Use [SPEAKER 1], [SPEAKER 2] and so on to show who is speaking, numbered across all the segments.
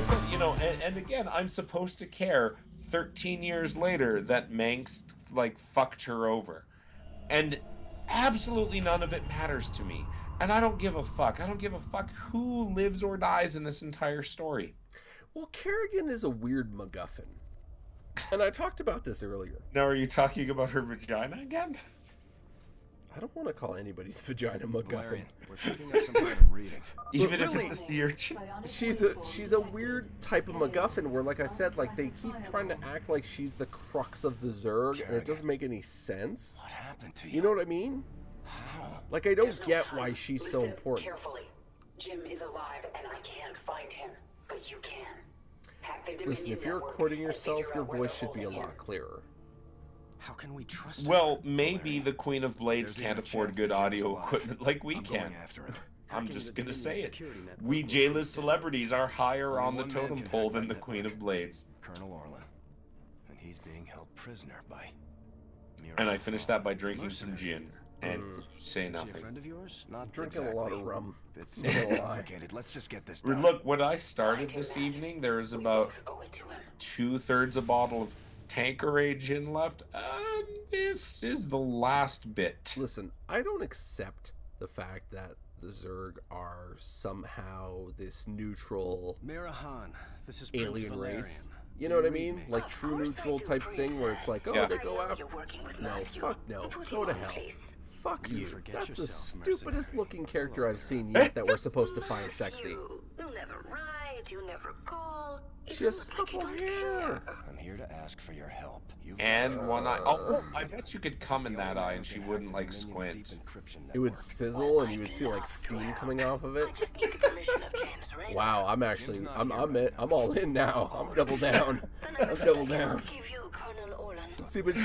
[SPEAKER 1] said, you know, and again, I'm supposed to care 13 years later that Manx like fucked her over, and absolutely none of it matters to me. And I don't give a fuck. I don't give a fuck who lives or dies in this entire story.
[SPEAKER 2] Well, Kerrigan is a weird MacGuffin. And I talked about this earlier.
[SPEAKER 1] Now, are you talking about her vagina again?
[SPEAKER 2] I don't want to call anybody's vagina MacGuffin.
[SPEAKER 3] Valerian, we're picking up some kind of reading.
[SPEAKER 1] Even if
[SPEAKER 2] really,
[SPEAKER 1] it's a sea urchin?
[SPEAKER 2] She's a weird type of MacGuffin where, like I said, like they keep trying to act like she's the crux of the Zerg, and it doesn't make any sense.
[SPEAKER 3] What happened to you?
[SPEAKER 2] You know what I mean?
[SPEAKER 3] How?
[SPEAKER 2] Like, I don't get why she's so important.
[SPEAKER 4] Carefully. Jim is alive, and I can't find him, but you can.
[SPEAKER 2] Listen, if you're recording yourself, your voice should be a lot clearer.
[SPEAKER 3] How can we trust him?
[SPEAKER 1] Well, maybe the Queen of Blades can't afford good audio equipment like we can. I'm just gonna say it. We J-list celebrities are higher on the totem pole than the Queen of Blades.
[SPEAKER 3] Colonel Orlan. And he's being held prisoner by...
[SPEAKER 1] And I finished that by drinking some gin and say
[SPEAKER 3] A
[SPEAKER 1] nothing.
[SPEAKER 3] friend of yours? Not
[SPEAKER 2] Drinking a lot of rum.
[SPEAKER 3] It's
[SPEAKER 2] No lie.
[SPEAKER 3] complicated. Let's just get this done.
[SPEAKER 1] Look, when I started this evening, there was about 2/3 a bottle of Tanqueray gin left. This is the last bit.
[SPEAKER 2] Listen, I don't accept the fact that the Zerg are somehow this neutral
[SPEAKER 3] Mirahan, this is
[SPEAKER 2] alien
[SPEAKER 3] Prince
[SPEAKER 2] race.
[SPEAKER 3] Valerian.
[SPEAKER 2] You know what I mean? Like true neutral type thing where it's like, oh,
[SPEAKER 1] Yeah.
[SPEAKER 2] they go after... No, fuck no. Go to hell. Fuck you.
[SPEAKER 3] forget
[SPEAKER 2] That's the
[SPEAKER 3] yourself,
[SPEAKER 2] stupidest looking character I've seen yet that we're supposed to find sexy.
[SPEAKER 4] You never write, you never call.
[SPEAKER 2] She has purple hair.
[SPEAKER 3] I'm here to ask for your help. You've
[SPEAKER 1] And one eye. Oh, I bet you could come in that eye and she wouldn't like squint.
[SPEAKER 2] It would sizzle and you would see like steam coming off of it. Wow, I'm actually, I'm all in now. I'm double down. I'm double down. See, but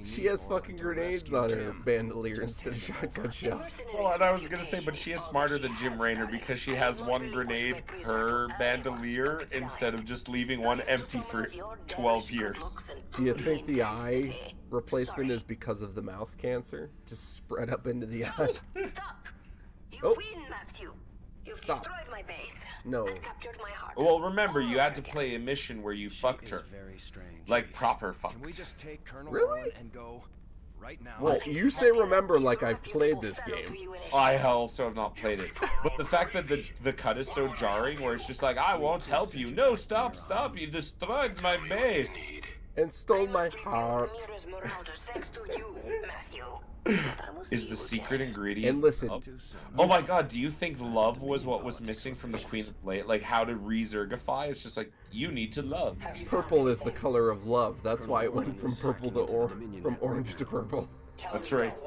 [SPEAKER 2] she has fucking grenades on her bandolier instead of shotgun shells.
[SPEAKER 1] Well, and I was gonna say, but she is smarter than Jim Raynor because she has one grenade per bandolier instead of just leaving one empty for 12 years.
[SPEAKER 2] Do you think the eye replacement is because of the mouth cancer? Just spread up into the eye?
[SPEAKER 4] Stop! You
[SPEAKER 2] Oh.
[SPEAKER 4] win, Matthew. You've
[SPEAKER 2] Stop.
[SPEAKER 4] destroyed my base.
[SPEAKER 2] No.
[SPEAKER 4] And captured my heart.
[SPEAKER 1] Well, remember, you
[SPEAKER 4] All
[SPEAKER 1] had to
[SPEAKER 4] over
[SPEAKER 1] play a mission where you fucked her.
[SPEAKER 3] Very strange.
[SPEAKER 1] Like proper
[SPEAKER 3] Can we
[SPEAKER 1] fucked.
[SPEAKER 3] just take Colonel
[SPEAKER 2] Really?
[SPEAKER 3] Orlan and go right now?
[SPEAKER 2] Well, you say remember like I've played this game.
[SPEAKER 1] I also have not played it. But the fact that the cut is so jarring where it's just like, I won't help you. No, stop, you destroyed my base.
[SPEAKER 2] And stole my heart.
[SPEAKER 4] Thanks to you, Matthew.
[SPEAKER 1] Is the secret ingredient.
[SPEAKER 2] And listen,
[SPEAKER 1] Oh my god, do you think love was what was missing from the Queen of Blade? Like how to re-Zergify? It's just like, you need to love.
[SPEAKER 2] purple is the color of love. That's why it went from purple to from orange to purple.
[SPEAKER 1] That's right.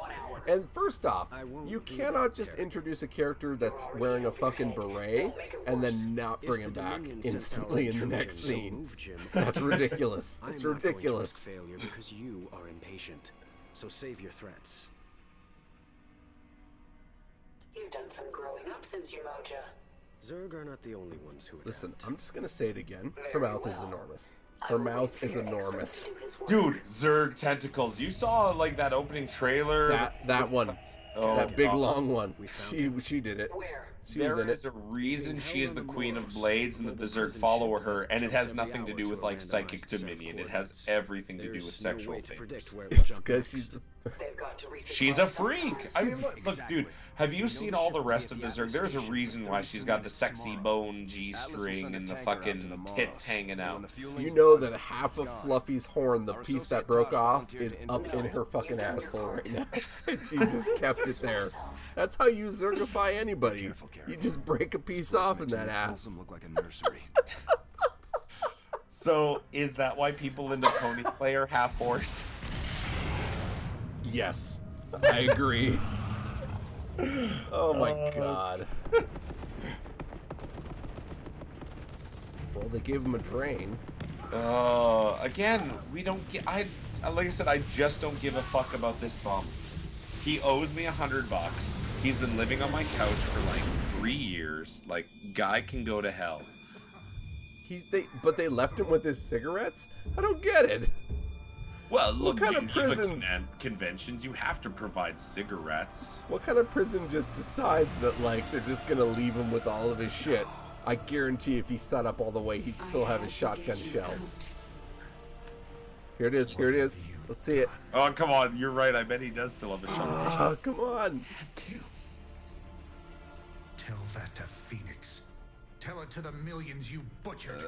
[SPEAKER 2] And first off, you cannot just introduce a character that's wearing a fucking beret and then not bring him back instantly in the next scene. That's ridiculous. It's ridiculous.
[SPEAKER 3] Failure because you are impatient. So save your threats.
[SPEAKER 4] You've done some growing up since your moja.
[SPEAKER 3] Zerg are not the only ones who adapt.
[SPEAKER 2] Listen, I'm just gonna say it again. Her mouth is enormous. Her mouth is enormous.
[SPEAKER 1] Dude, Zerg tentacles. You saw like that opening trailer?
[SPEAKER 2] That one.
[SPEAKER 1] Oh,
[SPEAKER 2] That big
[SPEAKER 1] God.
[SPEAKER 2] long one. She did it.
[SPEAKER 4] Where?
[SPEAKER 2] She was
[SPEAKER 1] There
[SPEAKER 2] in it.
[SPEAKER 1] is a reason she is the Queen of Blades and that the Zerg follow her, and it has nothing to do with like psychic dominion. It has everything to do with sexual things.
[SPEAKER 2] It's because she's
[SPEAKER 4] They've got to resupply
[SPEAKER 1] She's a
[SPEAKER 4] the
[SPEAKER 1] freak. I mean, look, dude. Have you seen all the rest of the Zerg? There's a reason why she's got the sexy bone G-string and the fucking tits hanging out.
[SPEAKER 2] You know that half of Fluffy's horn, the piece that broke off, is up in her fucking asshole right now. She just kept it there. That's how you Zergify anybody. You just break a piece off in that ass.
[SPEAKER 3] Look like a nursery.
[SPEAKER 1] So, is that why people into pony play are half horse?
[SPEAKER 2] Yes, I agree. Oh my god. Well, they gave him a drain.
[SPEAKER 1] Again, we don't get. Like I said, I just don't give a fuck about this bum. He owes me $100. He's been living on my couch for like 3 years. Like, guy can go to hell.
[SPEAKER 2] But they left him with his cigarettes? I don't get it.
[SPEAKER 1] Well, look,
[SPEAKER 2] kind of prisons-
[SPEAKER 1] conventions, you have to provide cigarettes.
[SPEAKER 2] What kind of prison just decides that, like, they're just gonna leave him with all of his shit? I guarantee if he sat up all the way, he'd still have his shotgun shells. Here it is. Here it is. Let's see it.
[SPEAKER 1] Oh, come on. You're right. I bet he does still have a shotgun.
[SPEAKER 2] Oh, come on.
[SPEAKER 5] Had to.
[SPEAKER 6] Tell that to Phoenix. Tell it to the millions you butchered.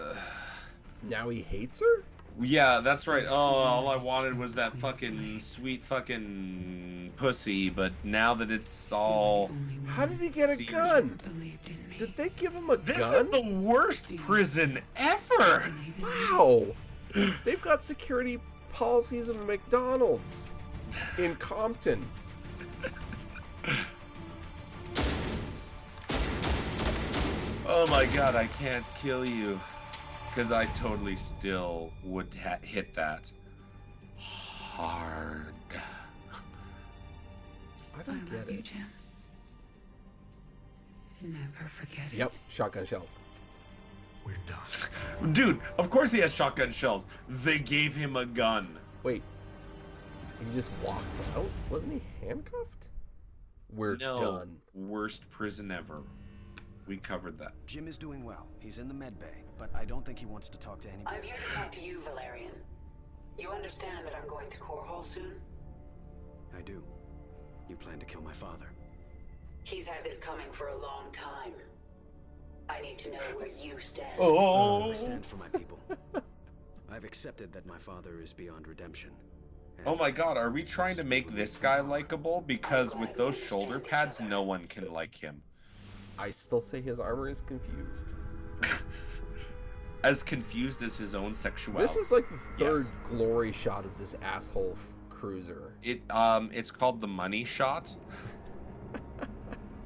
[SPEAKER 2] Now he hates her?
[SPEAKER 1] Yeah, that's right. Oh, all I wanted was that fucking sweet fucking pussy, but now that it's all...
[SPEAKER 2] How did he get a
[SPEAKER 1] Seems-
[SPEAKER 2] gun?
[SPEAKER 5] Believed in me.
[SPEAKER 2] Did they give him a
[SPEAKER 1] This
[SPEAKER 2] gun?
[SPEAKER 1] is the worst prison ever!
[SPEAKER 2] Wow. They've got security policies of McDonald's in Compton.
[SPEAKER 1] Oh my god, I can't kill you. Because I totally still would hit that hard.
[SPEAKER 2] I
[SPEAKER 5] I
[SPEAKER 2] don't get
[SPEAKER 5] love you,
[SPEAKER 2] it.
[SPEAKER 5] Jim. Never forget it.
[SPEAKER 2] Yep, shotgun shells.
[SPEAKER 6] We're done.
[SPEAKER 1] Dude, of course he has shotgun shells. They gave him a gun.
[SPEAKER 2] Wait. He just walks out? Wasn't he handcuffed? We're
[SPEAKER 1] No,
[SPEAKER 2] done.
[SPEAKER 1] worst prison ever. We covered that.
[SPEAKER 3] Jim is doing well. He's in the med bay, but I don't think he wants to talk to anybody.
[SPEAKER 4] I'm here to talk to you, Valerian. You understand that I'm going to Core Hall soon?
[SPEAKER 3] I do. You plan to kill my father.
[SPEAKER 4] He's had this coming for a long time. I need to know where you stand.
[SPEAKER 3] I
[SPEAKER 1] Oh,
[SPEAKER 3] stand for my people. I've accepted that my father is beyond redemption. And
[SPEAKER 1] oh my god, are we trying to make this guy likable? Because with those shoulder pads, no one can like him.
[SPEAKER 2] I still say his armor is confused.
[SPEAKER 1] As confused as his own sexuality.
[SPEAKER 2] This is like the third
[SPEAKER 1] Yes.
[SPEAKER 2] glory shot of this asshole cruiser.
[SPEAKER 1] It's called the money shot.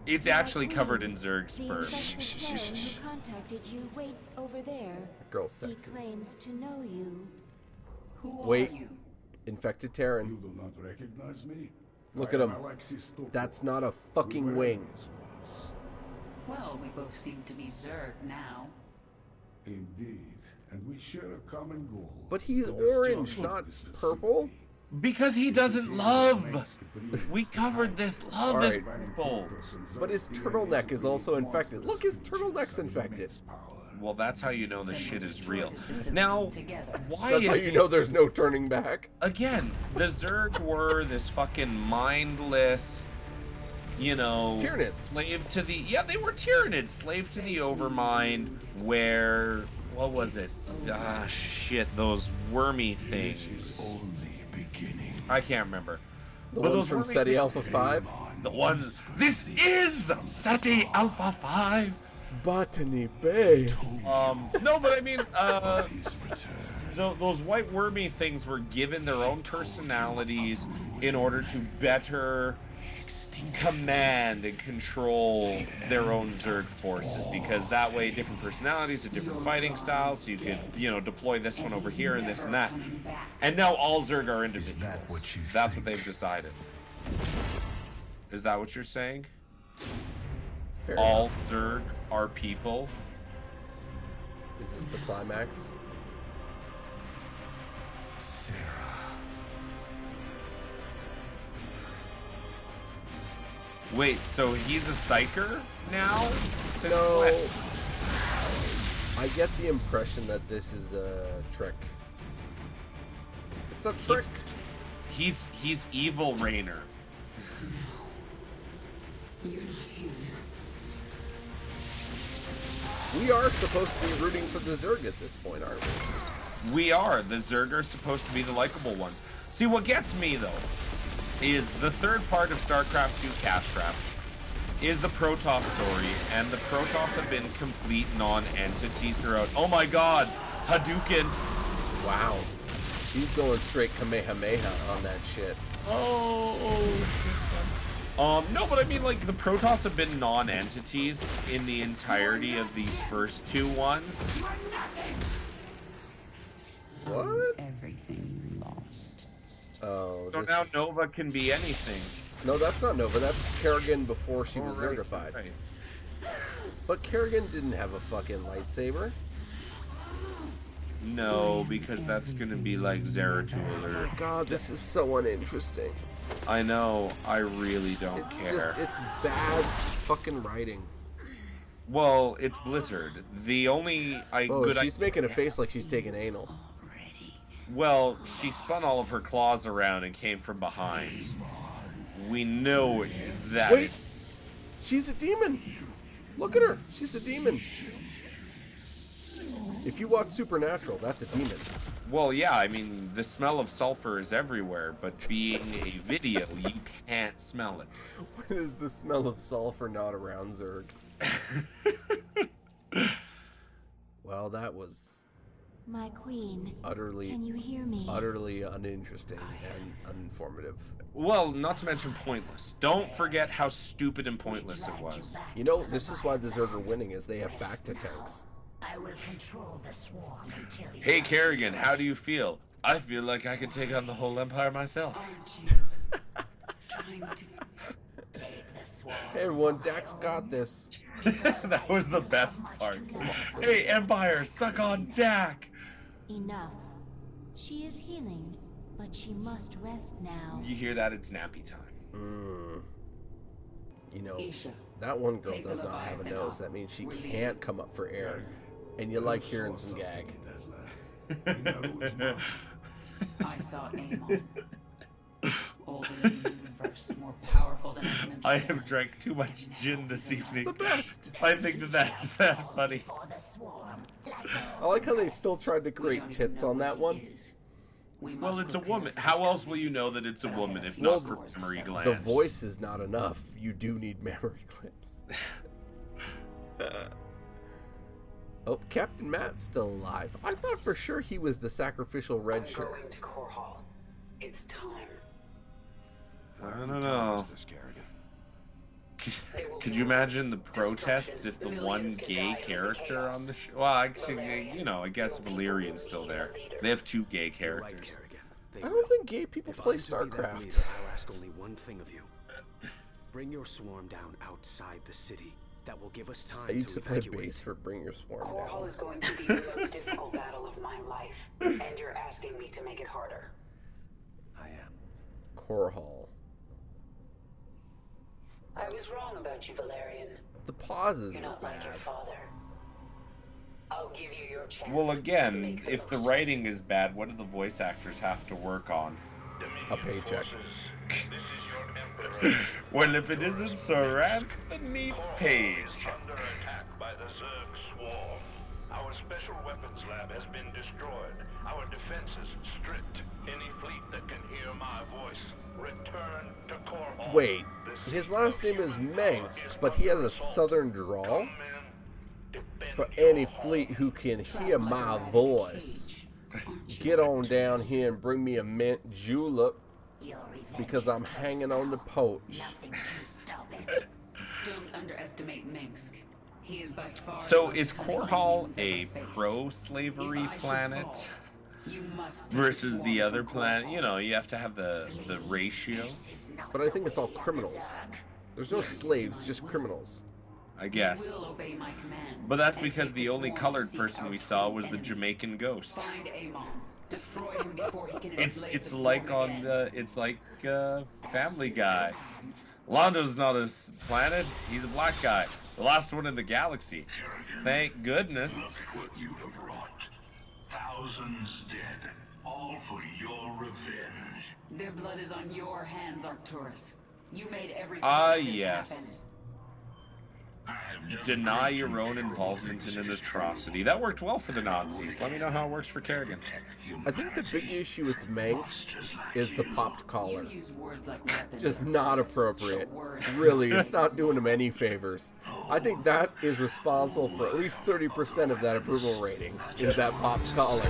[SPEAKER 1] It's actually covered in Zerg
[SPEAKER 7] The
[SPEAKER 1] sperm.
[SPEAKER 7] infected Terran who contacted you waits over there.
[SPEAKER 2] That girl's
[SPEAKER 7] He
[SPEAKER 2] sexy.
[SPEAKER 7] claims to know you.
[SPEAKER 5] Who
[SPEAKER 2] Wait.
[SPEAKER 5] are you?
[SPEAKER 2] Infected
[SPEAKER 8] You
[SPEAKER 2] Terran.
[SPEAKER 8] do not recognize me?
[SPEAKER 2] Look
[SPEAKER 8] I
[SPEAKER 2] at
[SPEAKER 8] am
[SPEAKER 2] him.
[SPEAKER 8] Alexis Topol.
[SPEAKER 2] That's not a
[SPEAKER 8] We
[SPEAKER 2] fucking
[SPEAKER 8] were
[SPEAKER 2] wing.
[SPEAKER 8] enemies once.
[SPEAKER 5] Well, we both seem to be Zerg now.
[SPEAKER 8] Indeed, and we share a common goal.
[SPEAKER 2] But he's
[SPEAKER 8] The destruction
[SPEAKER 2] orange,
[SPEAKER 8] of
[SPEAKER 2] not
[SPEAKER 8] this
[SPEAKER 2] purple.
[SPEAKER 8] facility.
[SPEAKER 1] Because he doesn't
[SPEAKER 8] It is
[SPEAKER 1] love.
[SPEAKER 8] Manx breed
[SPEAKER 1] We covered this. Love
[SPEAKER 2] All
[SPEAKER 1] is
[SPEAKER 2] right.
[SPEAKER 1] people.
[SPEAKER 2] But his turtleneck is also infected. Look, his turtleneck's infected.
[SPEAKER 1] Well, that's how you know the
[SPEAKER 5] Then
[SPEAKER 1] shit
[SPEAKER 5] we'll
[SPEAKER 1] is
[SPEAKER 5] destroy
[SPEAKER 1] real.
[SPEAKER 5] this facility
[SPEAKER 1] Now,
[SPEAKER 5] together.
[SPEAKER 1] why
[SPEAKER 2] That's how
[SPEAKER 1] is
[SPEAKER 2] you
[SPEAKER 1] he...
[SPEAKER 2] know there's no turning back.
[SPEAKER 1] Again, the Zerg were this fucking mindless, you know,
[SPEAKER 2] Tyranids.
[SPEAKER 1] slave to the... Yeah, they were Tyranids, slave to the Overmind, where... What was it? Ah, shit, those wormy things.
[SPEAKER 8] Only beginning.
[SPEAKER 1] I can't remember.
[SPEAKER 2] The
[SPEAKER 1] But
[SPEAKER 2] ones
[SPEAKER 1] those
[SPEAKER 2] from
[SPEAKER 1] wormy
[SPEAKER 2] SETI
[SPEAKER 1] things-
[SPEAKER 2] Alpha 5.
[SPEAKER 1] The ones... This is SETI Alpha 5!
[SPEAKER 2] Botany Bay.
[SPEAKER 1] No, but I mean,
[SPEAKER 8] His return.
[SPEAKER 1] those white wormy things were given their own personalities in order to better command and control their own Zerg forces, because that way different personalities and different fighting styles, so you could, you know, deploy this one over here and this and that.
[SPEAKER 5] Coming back.
[SPEAKER 1] And now all Zerg are individuals.
[SPEAKER 6] what you
[SPEAKER 1] That's what
[SPEAKER 6] think?
[SPEAKER 1] they've decided. Is that what you're saying?
[SPEAKER 2] Fair
[SPEAKER 1] All
[SPEAKER 2] enough.
[SPEAKER 1] Zerg are people?
[SPEAKER 2] Is this the climax?
[SPEAKER 6] Sarah.
[SPEAKER 1] Wait, so he's a psyker now? Since
[SPEAKER 2] No.
[SPEAKER 1] when?
[SPEAKER 2] I get the impression that this is a trick. It's a trick.
[SPEAKER 1] He's evil Rainer.
[SPEAKER 5] You're not human.
[SPEAKER 2] We are supposed to be rooting for the Zerg at this point, aren't we?
[SPEAKER 1] We are. The Zerg are supposed to be the likable ones. See, what gets me, though, is the third part of StarCraft 2 Cash Trap is the Protoss story, and the Protoss have been complete non-entities throughout. Oh my god! Hadouken!
[SPEAKER 2] Wow. He's going straight Kamehameha on that shit.
[SPEAKER 1] No, but I mean, like, the Protoss have been non-entities in the entirety of these first two ones.
[SPEAKER 2] What?
[SPEAKER 5] Everything you lost.
[SPEAKER 2] Oh,
[SPEAKER 1] So
[SPEAKER 2] this
[SPEAKER 1] now
[SPEAKER 2] is-
[SPEAKER 1] Nova can be anything.
[SPEAKER 2] No, that's not Nova. That's Kerrigan before she was
[SPEAKER 1] Right,
[SPEAKER 2] Zergified.
[SPEAKER 1] right.
[SPEAKER 2] But Kerrigan didn't have a fucking lightsaber.
[SPEAKER 1] No, because that's gonna be like Zeratul.
[SPEAKER 2] God, this is so uninteresting.
[SPEAKER 1] I know. I really don't
[SPEAKER 2] It's
[SPEAKER 1] care.
[SPEAKER 2] just, it's bad fucking writing.
[SPEAKER 1] Well, it's Blizzard. The only
[SPEAKER 2] Oh, she's making a face like she's taking anal.
[SPEAKER 1] Well, she spun all of her claws around and came from behind. We know that
[SPEAKER 2] Wait, she's a demon. Look at her. She's a demon. If you watch Supernatural, that's a demon.
[SPEAKER 1] Well, yeah, I mean, the smell of sulfur is everywhere, but being a video, you can't smell it.
[SPEAKER 2] When is the smell of sulfur not around Zerg? Well, that was
[SPEAKER 7] My queen.
[SPEAKER 2] utterly,
[SPEAKER 7] Can you hear me?
[SPEAKER 2] utterly uninteresting and uninformative.
[SPEAKER 1] Well, not to mention pointless. Don't forget how stupid and pointless it was.
[SPEAKER 2] You know, this is why the Zerg are winning, is they have back-to-tanks.
[SPEAKER 5] I will control the swarm until you
[SPEAKER 1] Hey, Kerrigan, how do you feel? I feel like I could take on the whole Empire myself.
[SPEAKER 5] trying to take the swarm.
[SPEAKER 2] Hey everyone, Dax got this.
[SPEAKER 1] That was the best part. Hey, Empire, suck on Dak!
[SPEAKER 7] Enough. She is healing, but she must rest now.
[SPEAKER 1] You hear that? It's nappy time.
[SPEAKER 2] You know,
[SPEAKER 5] Isha,
[SPEAKER 2] that one girl
[SPEAKER 5] take the
[SPEAKER 2] does not have a
[SPEAKER 5] Leviathan
[SPEAKER 2] nose.
[SPEAKER 5] off.
[SPEAKER 2] That means she
[SPEAKER 5] We're
[SPEAKER 2] can't come up for air. And you like hearing some gag.
[SPEAKER 5] I saw Amon. Older than the universe, more powerful than I can
[SPEAKER 1] I
[SPEAKER 5] understand.
[SPEAKER 1] have drank too much gin this evening.
[SPEAKER 2] The best.
[SPEAKER 1] I think that is that funny.
[SPEAKER 5] For the swarm.
[SPEAKER 2] I like how they still tried to
[SPEAKER 5] We
[SPEAKER 2] create
[SPEAKER 5] don't even
[SPEAKER 2] tits
[SPEAKER 5] know
[SPEAKER 2] on that
[SPEAKER 5] what
[SPEAKER 2] one.
[SPEAKER 5] he is. We
[SPEAKER 1] Well,
[SPEAKER 5] must
[SPEAKER 1] it's a
[SPEAKER 5] prepare
[SPEAKER 1] woman.
[SPEAKER 5] for
[SPEAKER 1] How
[SPEAKER 5] this.
[SPEAKER 1] else will you know that it's a woman if
[SPEAKER 2] Well,
[SPEAKER 1] not for mammary
[SPEAKER 2] The
[SPEAKER 1] glands?
[SPEAKER 2] voice is not enough. You do need mammary glands. Oh, Captain Matt's still alive. I thought for sure he was the sacrificial red
[SPEAKER 4] I'm
[SPEAKER 2] shirt.
[SPEAKER 4] going to Core Hall. It's time.
[SPEAKER 1] I don't know. Could you imagine the protests if the one gay character on the show? Well, actually, you know, I guess Valyrian's still there. They have two gay
[SPEAKER 3] You're right,
[SPEAKER 1] characters.
[SPEAKER 3] Kerrigan. They
[SPEAKER 2] I
[SPEAKER 3] will.
[SPEAKER 2] don't think gay people
[SPEAKER 3] If
[SPEAKER 2] play
[SPEAKER 3] I'm to be that
[SPEAKER 2] Starcraft.
[SPEAKER 3] leader, I'll ask only one thing of you. Bring your swarm down outside the city. That will give us time
[SPEAKER 2] I used to play
[SPEAKER 3] evacuate.
[SPEAKER 2] bass for Bring Your Swarm
[SPEAKER 4] Core Hall
[SPEAKER 2] Down.
[SPEAKER 4] is going to be the most difficult battle of my life, and you're asking me to make it harder.
[SPEAKER 3] I am.
[SPEAKER 2] Core Hall.
[SPEAKER 4] I was wrong about you, Valerian.
[SPEAKER 2] The pauses
[SPEAKER 4] You're
[SPEAKER 2] are
[SPEAKER 4] not like your
[SPEAKER 2] bad.
[SPEAKER 4] father. I'll give you your chance.
[SPEAKER 1] Well,
[SPEAKER 4] to
[SPEAKER 1] again,
[SPEAKER 4] make the
[SPEAKER 1] if the
[SPEAKER 4] most.
[SPEAKER 1] writing is bad, what do the voice actors have to work on?
[SPEAKER 2] A paycheck.
[SPEAKER 1] Well, if it isn't Sir Anthony Page.
[SPEAKER 9] Under attack by the Zerg swarm. Our special weapons lab has been destroyed. Our defenses stripped. Any fleet that can hear my voice, return to Core Hall.
[SPEAKER 2] Wait, his last name is Manx, but he has a southern drawl? For any fleet who can hear my voice, get on down here and bring me a mint julep,
[SPEAKER 5] Your revenge
[SPEAKER 2] because I'm
[SPEAKER 5] is
[SPEAKER 2] hanging on the poach.
[SPEAKER 5] Nothing can stop it. Don't underestimate Minsk. He is by far
[SPEAKER 1] So
[SPEAKER 5] the most
[SPEAKER 1] is
[SPEAKER 5] cunning
[SPEAKER 1] Core Hall
[SPEAKER 5] enemy
[SPEAKER 1] a
[SPEAKER 5] we've ever faced.
[SPEAKER 1] pro-slavery
[SPEAKER 5] If I should
[SPEAKER 1] planet
[SPEAKER 5] fall, you must
[SPEAKER 1] versus
[SPEAKER 5] take
[SPEAKER 1] the
[SPEAKER 5] swarm
[SPEAKER 1] other
[SPEAKER 5] from Core
[SPEAKER 1] planet?
[SPEAKER 5] Hall.
[SPEAKER 1] You know, you have to have the ratio,
[SPEAKER 5] This is not
[SPEAKER 2] But I
[SPEAKER 5] the
[SPEAKER 2] think it's all
[SPEAKER 5] way of the
[SPEAKER 2] criminals.
[SPEAKER 5] Zerg.
[SPEAKER 2] There's no slaves, just criminals.
[SPEAKER 1] I guess.
[SPEAKER 5] You will obey my command,
[SPEAKER 1] But that's
[SPEAKER 5] and
[SPEAKER 1] because
[SPEAKER 5] take
[SPEAKER 1] the only
[SPEAKER 5] swarm to
[SPEAKER 1] colored
[SPEAKER 5] seek
[SPEAKER 1] person
[SPEAKER 5] our
[SPEAKER 1] we saw
[SPEAKER 5] true
[SPEAKER 1] was the
[SPEAKER 5] enemy.
[SPEAKER 1] Jamaican ghost.
[SPEAKER 5] Find Amon. Destroy him before he can
[SPEAKER 1] It's
[SPEAKER 5] enslave the
[SPEAKER 1] like
[SPEAKER 5] swarm
[SPEAKER 1] on
[SPEAKER 5] again.
[SPEAKER 1] it's like Family Guy. Londo's not a planet. He's a black guy. The last one in the galaxy. Thank goodness.
[SPEAKER 9] What you have wrought. Thousands dead. All for your revenge.
[SPEAKER 5] Their blood is on your hands, Arcturus. You made everything
[SPEAKER 1] Ah,
[SPEAKER 5] like this
[SPEAKER 1] yes.
[SPEAKER 9] I have done
[SPEAKER 1] Deny
[SPEAKER 9] great
[SPEAKER 1] your
[SPEAKER 9] and
[SPEAKER 1] own
[SPEAKER 9] terrible
[SPEAKER 1] involvement
[SPEAKER 9] things
[SPEAKER 1] in an
[SPEAKER 9] this
[SPEAKER 1] atrocity. That worked well for the Nazis. Let me know how it works for Kerrigan.
[SPEAKER 2] I think the big issue with Manx is the popped collar.
[SPEAKER 5] happen. You use words like weapons.
[SPEAKER 2] Just
[SPEAKER 5] Arcturus.
[SPEAKER 2] not appropriate.
[SPEAKER 5] Words.
[SPEAKER 2] Really, it's not doing him any favors. I think that is responsible for at least 30% of that approval rating, is that popped collar.